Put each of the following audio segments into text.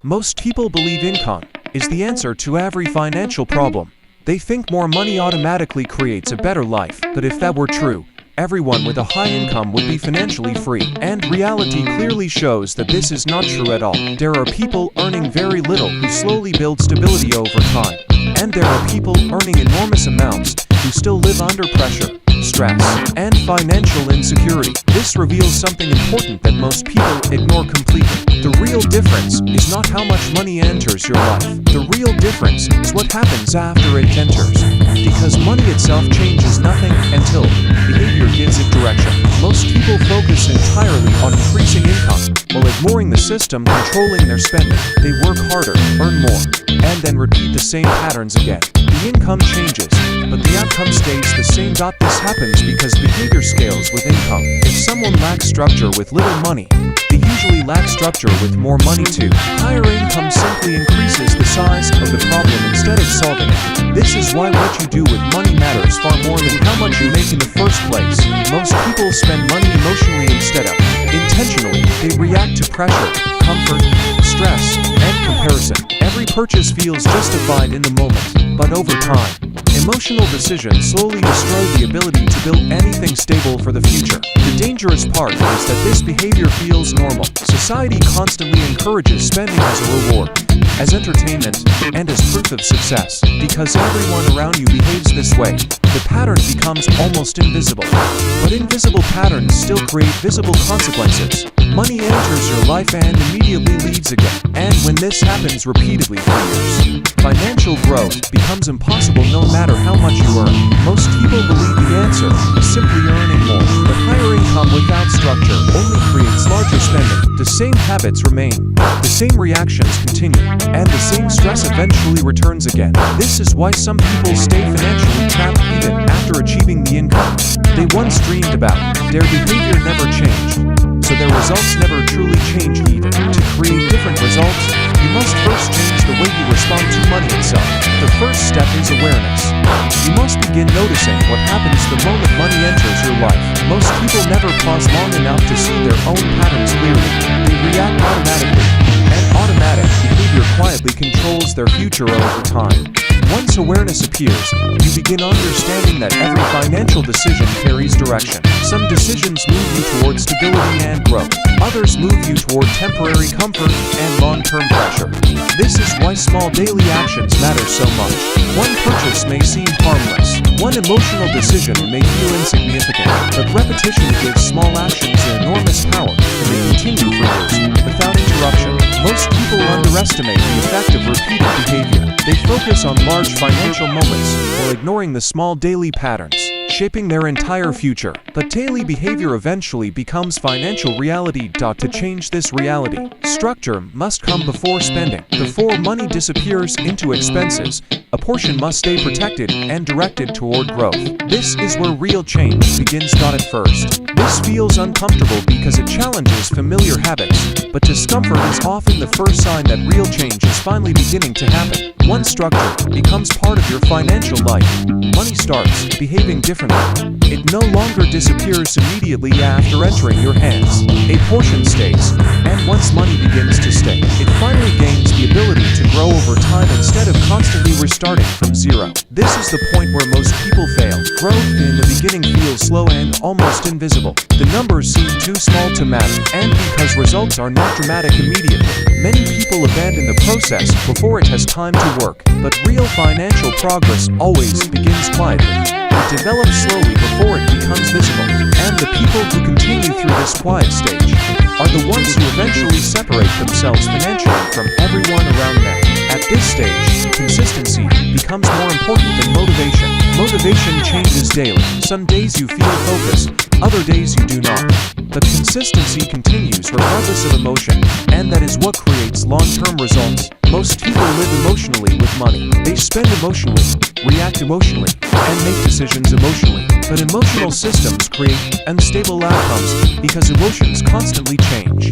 Most people believe income is the answer to every financial problem. They think more money automatically creates a better life, but if that were true, everyone with a high income would be financially free. And reality clearly shows that this is not true at all. There are people earning very little who slowly build stability over time. And there are people earning enormous amounts who still live under pressure, stress, and financial insecurity. This reveals something important that most people ignore completely. The real difference is not how much money enters your life. The real difference is what happens after it enters. Because money itself changes nothing until behavior gives it direction. Most people focus entirely on increasing income, while ignoring the system controlling their spending. They work harder, earn more, and then repeat the same patterns again. The income changes, but the outcome stays the same. This happens because behavior scales with income. If someone lacks structure with little money, they usually lack structure with more money too. Higher income simply increases the size of the problem instead of solving it. This is why what you do with money matters far more than how much you make in the first place. Most people spend money emotionally instead of intentionally. They react to pressure, comfort, stress, and comparison. Every purchase feels justified in the moment, but over time, emotional decisions slowly destroy the ability to build anything stable for the future. The dangerous part is that this behavior feels normal. Society constantly encourages spending as a reward, as entertainment, and as proof of success. Because everyone around you behaves this way, the pattern becomes almost invisible. But invisible patterns still create visible consequences. Money enters your life and immediately leaves again. And when this happens repeatedly for years, financial growth becomes impossible no matter how much you earn. Most people believe the answer is simply earning more. But higher income without structure only creates larger spending. The same habits remain, the same reactions continue, and the same stress eventually returns again. This is why some people stay financially trapped even after achieving the income they once dreamed about. Their behavior never changed, so their results never truly change either. To create different results, you must first change the way you respond to money itself. The first step is awareness. You must begin noticing what happens the moment money enters your life. Most people never pause long enough to see their own patterns clearly. They react automatically, and automatic behavior quietly controls their future over time. Once awareness appears, you begin understanding that every financial decision carries direction. Some decisions move you toward stability and growth. Others move you toward temporary comfort and long-term pressure. This is why small daily actions matter so much. One purchase may seem harmless. One emotional decision may feel insignificant, but repetition gives small actions an enormous power, and they continue for years, without interruption. Most people underestimate the effect of repeated behavior. They focus on large financial moments while ignoring the small daily patterns, shaping their entire future. But daily behavior eventually becomes financial reality. To change this reality, structure must come before spending. Before money disappears into expenses, a portion must stay protected and directed toward growth. This is where real change begins. At first, this feels uncomfortable because it challenges familiar habits, but discomfort is often the first sign that real change is finally beginning to happen. Once structure becomes part of your financial life, money starts behaving differently. It no longer disappears immediately after entering your hands. A portion stays, and once money begins to stay, it finally gains the ability to grow over time instead of constantly restarting from zero. This is the point where most people fail. Growth in the beginning feels slow and almost invisible. The numbers seem too small to matter, and because results are not dramatic immediately, many people abandon the process before it has time to work. But real financial progress always begins quietly. It develops slowly before it becomes visible, and the people who continue through this quiet stage are the ones who eventually separate themselves financially from everyone around them. At this stage, consistency becomes more important than motivation. Motivation changes daily. Some days you feel focused, other days you do not. But consistency continues regardless of emotion, and that is what creates long-term results. Most people live emotionally with money. They spend emotionally, react emotionally, and make decisions emotionally. But emotional systems create unstable outcomes because emotions constantly change.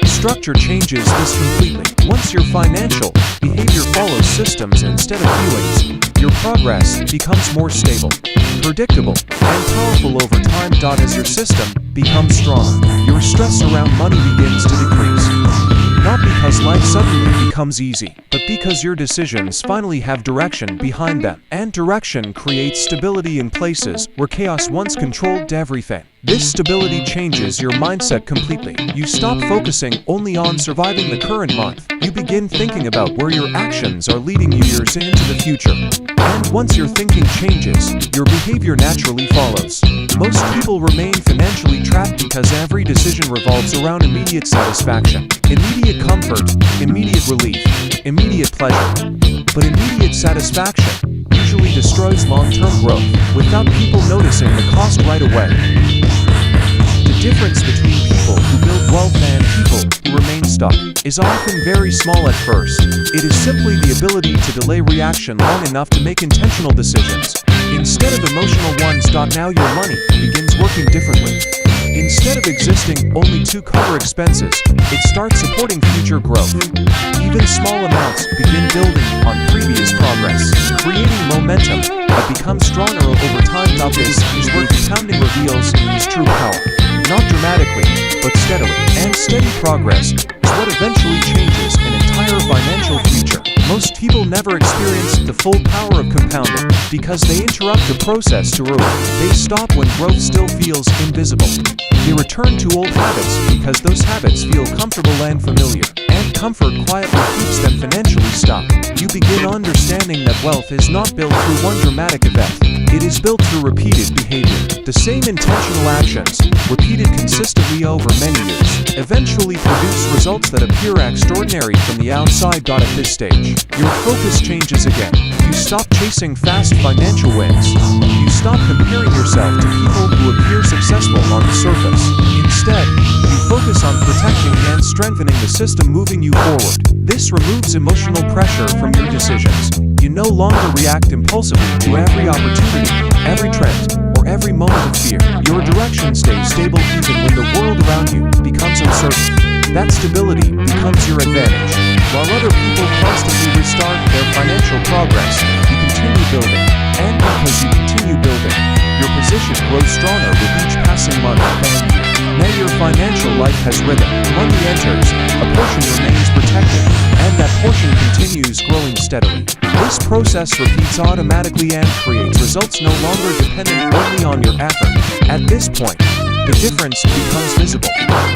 Structure changes this completely. Once your financial behavior follows systems instead of feelings, your progress becomes more stable, predictable, and powerful over time. As your system becomes stronger, your stress around money begins to decrease. Not because life suddenly becomes easy, but because your decisions finally have direction behind them. And direction creates stability in places where chaos once controlled everything. This stability changes your mindset completely. You stop focusing only on surviving the current month. You begin thinking about where your actions are leading you years into the future. And once your thinking changes, your behavior naturally follows. Most people remain financially trapped because every decision revolves around immediate satisfaction, immediate comfort, immediate relief, immediate pleasure. But immediate satisfaction usually destroys long-term growth without people noticing the cost right away. The difference between people who build wealth and people who remain stuck is often very small at first. It is simply the ability to delay reaction long enough to make intentional decisions, instead of emotional ones. Now your money begins working differently. Instead of existing only to cover expenses, it starts supporting future growth. Even small amounts begin building on previous progress, creating momentum that becomes stronger over time. This is where compounding reveals its true power. Not dramatically, but steadily. And steady progress is what eventually changes an entire financial future. Most people never experience the full power of compounding because they interrupt the process too early. They stop when growth still feels invisible. They return to old habits because those habits feel comfortable and familiar. And comfort quietly keeps them financially stuck. You begin understanding that wealth is not built through one dramatic event. It is built through repeated behavior. The same intentional actions, repeated consistently over many years, eventually produce results that appear extraordinary from the outside. At this stage, your focus changes again. You stop chasing fast financial wins. You stop comparing yourself to people who appear successful on the surface. Instead, you focus on protecting and strengthening the system moving you forward. This removes emotional pressure from your decisions. You no longer react impulsively to every opportunity, every trend, or every moment of fear. Your direction stays stable even when the world around you becomes uncertain. That stability becomes your advantage. While other people constantly restart their financial progress, you continue building. And because you continue building, your position grows stronger with each passing month and year. Now your financial life has rhythm. Money enters, a portion remains protected, and that portion continues growing steadily. This process repeats automatically and creates results no longer dependent only on your effort. At this point, the difference becomes visible,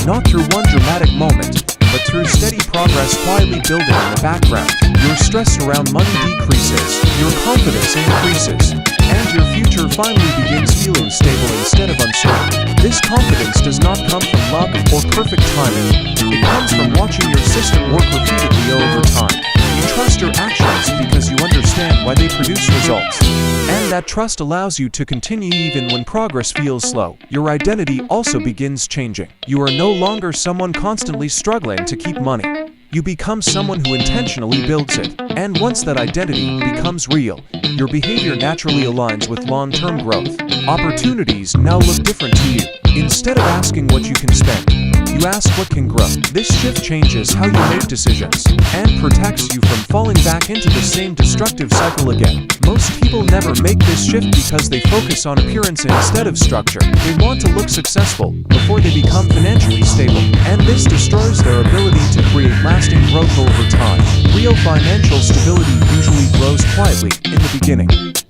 not through one dramatic moment, but through steady progress quietly building in the background. Your stress around money decreases, your confidence increases, and your future finally begins feeling stable instead of uncertain. This confidence does not come from luck or perfect timing. It comes from watching your system work repeatedly over time. You trust your actions because you understand why they produce results. And that trust allows you to continue even when progress feels slow. Your identity also begins changing. You are no longer someone constantly struggling to keep money. You become someone who intentionally builds it. And once that identity becomes real, your behavior naturally aligns with long-term growth. Opportunities now look different to you. Instead of asking what you can spend, you ask what can grow. This shift changes how you make decisions and protects you from falling back into the same destructive cycle again. Most people never make this shift because they focus on appearance instead of structure. They want to look successful before they become financially stable, and this destroys their ability to create lasting growth over time. Real financial stability usually grows quietly in the beginning.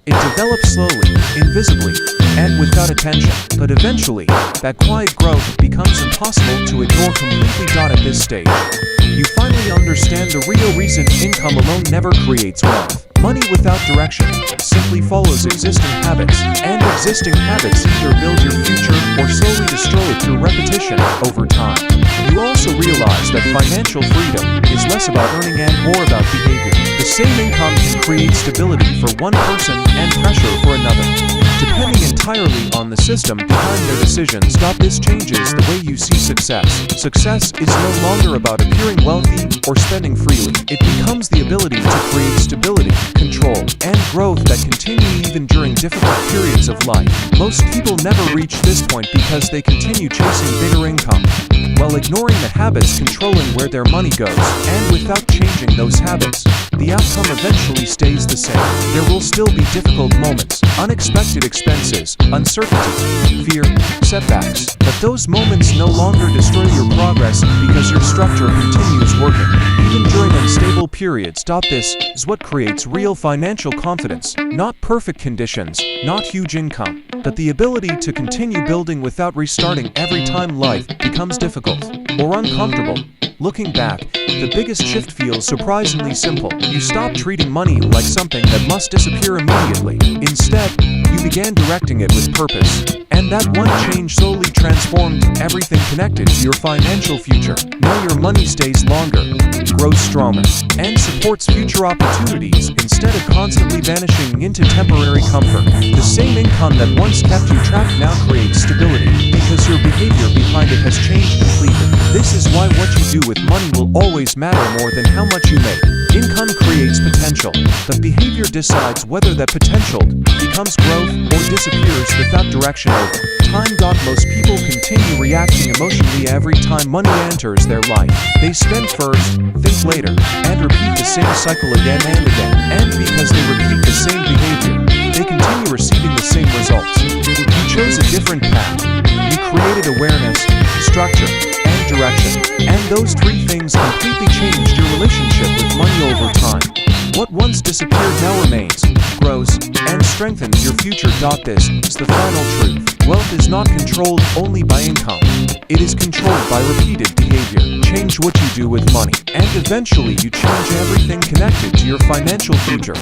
It develops slowly, invisibly, and without attention, but eventually, that quiet growth becomes impossible to ignore completely. At this stage, you finally understand the real reason income alone never creates wealth. Money without direction simply follows existing habits, and existing habits either build your future or slowly destroy it through repetition over time. You also realize that financial freedom is less about earning and more about behavior. The same income can create stability for one person and pressure for another, depending entirely on the system behind their decisions. This changes the way you see success. Success is no longer about appearing wealthy or spending freely. It becomes the ability to create stability, control, and growth that continue even during difficult periods of life. Most people never reach this point because they continue chasing bigger income, while ignoring the habits controlling where their money goes. And without changing those habits, the outcome eventually stays the same. There will still be difficult moments, unexpected expenses, uncertainty, fear, setbacks, but those moments no longer destroy your progress because your structure continues working, even during unstable periods. This is what creates real financial confidence, not perfect conditions, not huge income, but the ability to continue building without restarting every time life becomes difficult or uncomfortable. Looking back, the biggest shift feels surprisingly simple. You stop treating money like something that must disappear immediately. Instead, you began directing it with purpose. And that one change slowly transformed everything connected to your financial future. Now your money stays longer, grows stronger, and supports future opportunities instead of constantly vanishing into temporary comfort. The same income that once kept you trapped now creates stability because your behavior behind it has changed completely. This is why what you do with money will always matter more than how much you make. Income creates potential, but behavior decides whether that potential becomes growth or disappears without direction over time. Most people continue reacting emotionally every time money enters their life. They spend first, think later, and repeat the same cycle again and again. And because they repeat the same behavior, they continue receiving the same results. You chose a different path. You created awareness, structure, and direction. And those three things completely changed your relationship with money over time. What once disappeared now remains, grows, and strengthens your future. This is the final truth. Wealth is not controlled only by income. It is controlled by repeated behavior. Change what you do with money, and eventually you change everything connected to your financial future.